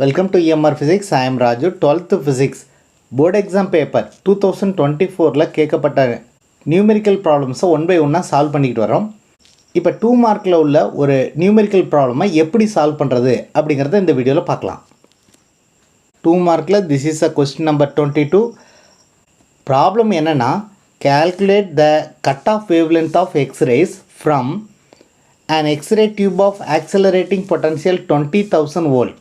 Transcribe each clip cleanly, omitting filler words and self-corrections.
Welcome to EMR Physics. I am Raju. 12th Physics Board Exam Paper 2024 கேட்கப்பட்ட numerical ப்ராப்ளம்ஸை one by ஒன்னாக solve பண்ணிக்கிட்டு வரோம். இப்போ 2 மார்க்கில் உள்ள ஒரு நியூமெரிக்கல் ப்ராப்ளமை எப்படி சால்வ் பண்ணுறது அப்படிங்கிறத இந்த வீடியோவில் பார்க்கலாம். 2 மார்க்கில் this is a question number 22. Problem என்னென்னா, calculate the cutoff wavelength of X-rays from an X-ray tube of accelerating potential 20,000 volt.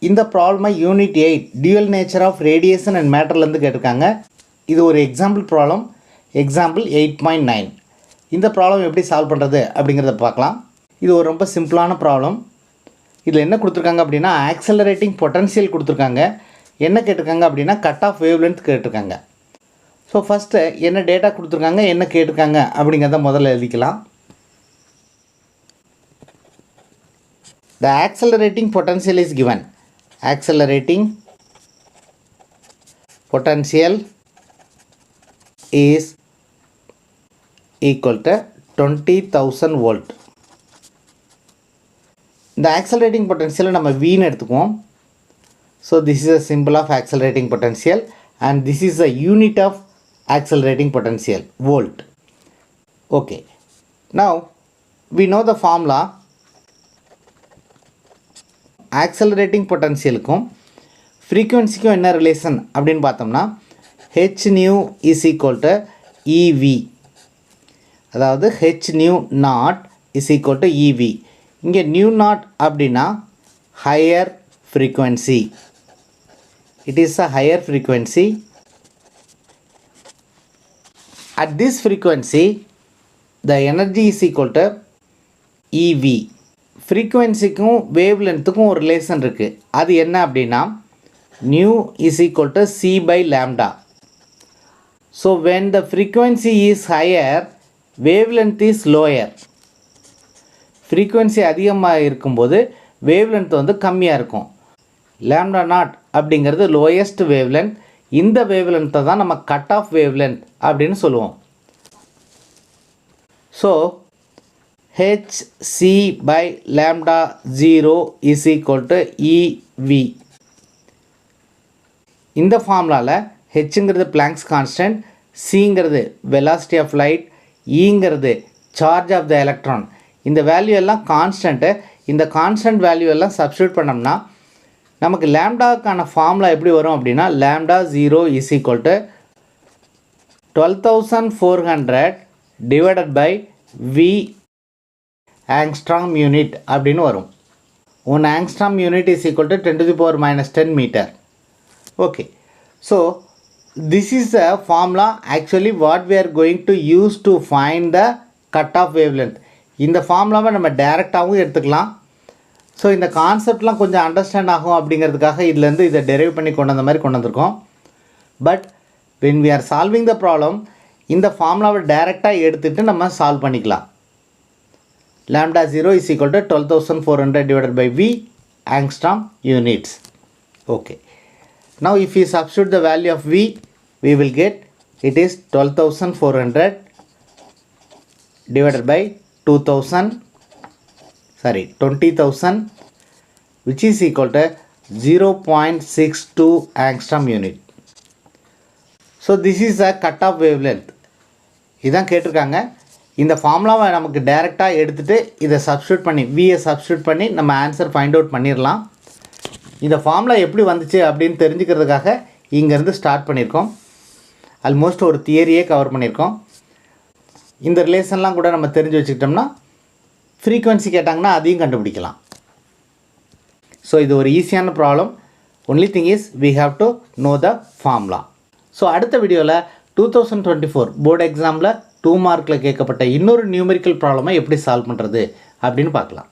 இந்த ப்ராப்ளமை unit 8 dual nature of radiation and மேட்டர்லேருந்து கேட்டிருக்காங்க. இது ஒரு எக்ஸாம்பிள் ப்ராப்ளம், எக்ஸாம்பிள் 8.9. இந்த ப்ராப்ளம் எப்படி சால்வ் பண்ணுறது அப்படிங்கிறத பார்க்கலாம். இது ஒரு ரொம்ப சிம்பிளான ப்ராப்ளம். இதில் என்ன கொடுத்துருக்காங்க அப்படின்னா, ஆக்சலரேட்டிங் பொட்டன்ஷியல் கொடுத்துருக்காங்க. என்ன கேட்டிருக்காங்க அப்படின்னா, கட் ஆஃப் வேவ் லென்த் கேட்டிருக்காங்க. ஸோ ஃபஸ்ட்டு என்ன டேட்டா கொடுத்துருக்காங்க, என்ன கேட்டிருக்காங்க அப்படிங்கிறத முதல்ல எழுதிக்கலாம். The accelerating potential is given. Accelerating potential is equal to 20,000 volt. இந்த accelerating potential நம்ம V ன்னு எடுத்துக்குவோம். So this is a symbol of accelerating potential and this is a unit of accelerating potential, volt. Okay. Now we know the formula. Accelerating பொட்டன்ஷியலுக்கும் ஃப்ரீக்குவென்சிக்கும் என்ன relation அப்படின்னு பார்த்தோம்னா, H nu is equal to EV. அதாவது H nu naught is equal to EV. இங்கே nu naught அப்படின்னா higher frequency. It is a higher frequency. At this frequency the energy is equal to EV. ஃப்ரீக்குவென்சிக்கும் wave லென்த்துக்கும் ஒரு relation இருக்குது. அது என்ன அப்படின்னா, nu is equal to C by lambda. So when the frequency is higher, wavelength is lower. Frequency அதிகமாக இருக்கும்போது wave length வந்து கம்மியாக இருக்கும். லேம்டா நாட் அப்படிங்கிறது லோயஸ்ட் வேவ் லென்த். இந்த வேவ் லென்த்தை தான் நம்ம கட் ஆஃப் வேவ் லென்த் அப்படின்னு சொல்லுவோம். So hc by lambda 0 is equal to ev. இந்த ஃபார்முலாவில் ஹெச்ங்கிறது பிளாங்க்ஸ் கான்ஸ்டன்ட், சிங்கிறது வெலாசிட்டி ஆஃப் லைட், ஈங்கிறது சார்ஜ் ஆஃப் த எலக்ட்ரான். இந்த வேல்யூ எல்லாம் கான்ஸ்டன்ட்டு. இந்த கான்ஸ்டன்ட் வேல்யூ எல்லாம் சப்ஸ்டியூட் பண்ணோம்னா நமக்கு லேம்டாவுக்கான ஃபார்முலா எப்படி வரும் அப்படின்னா, lambda 0 is equal to 12,400 divided by V angstrom unit அப்படின்னு வரும். 1 angstrom unit is equal to 10⁻⁻10 metre. Okay, so this is a formula actually what we are going to use to find the cut off wavelength. இந்த ஃபார்முலாவை நம்ம டைரெக்டாகவும் எடுத்துக்கலாம். So இந்த கான்செப்ட்லாம் கொஞ்சம் understand ஆகும் அப்படிங்கிறதுக்காக இதுலேருந்து இதை டெரைவ் பண்ணி கொண்டு வந்த மாதிரி கொண்டு வந்திருக்கோம். But when we are solving the problem, இந்த ஃபார்முலாவை டைரெக்டாக எடுத்துகிட்டு நம்ம சால்வ் பண்ணிக்கலாம். Lambda 0 is equal to 12,400 divided by V angstrom units. Okay. Now if we substitute the value of V, we will get it is 12,400 divided by 20,000 which is equal to 0.62 angstrom unit. So this is a cut off wavelength. இதான் கேட்டிருக்காங்க. இந்த ஃபார்முலாவை நமக்கு டைரெக்டாக எடுத்துகிட்டு இதை substitute பண்ணி வியை substitute பண்ணி நம்ம ஆன்சர் ஃபைண்ட் அவுட் பண்ணிடலாம். இந்த ஃபார்முலா எப்படி வந்துச்சு அப்படின்னு தெரிஞ்சுக்கிறதுக்காக இங்கேருந்து ஸ்டார்ட் பண்ணியிருக்கோம். ஆல்மோஸ்ட் ஒரு தியரியே கவர் பண்ணியிருக்கோம். இந்த ரிலேஷன்லாம் கூட நம்ம தெரிஞ்சு வச்சுக்கிட்டோம்னா ஃப்ரீக்குவென்சி கேட்டாங்கன்னா அதையும் கண்டுபிடிக்கலாம். ஸோ இது ஒரு ஈஸியான problem. Only thing is we have to know the formula. So அடுத்த வீடியோவில் 2024 போர்டு எக்ஸாமில் 2 மார்க்கில் கேட்கப்பட்ட இன்னொரு நியூமெரிக்கல் ப்ராப்ளமை எப்படி சால்வ் பண்ணுறது அப்படின்னு பார்க்கலாம்.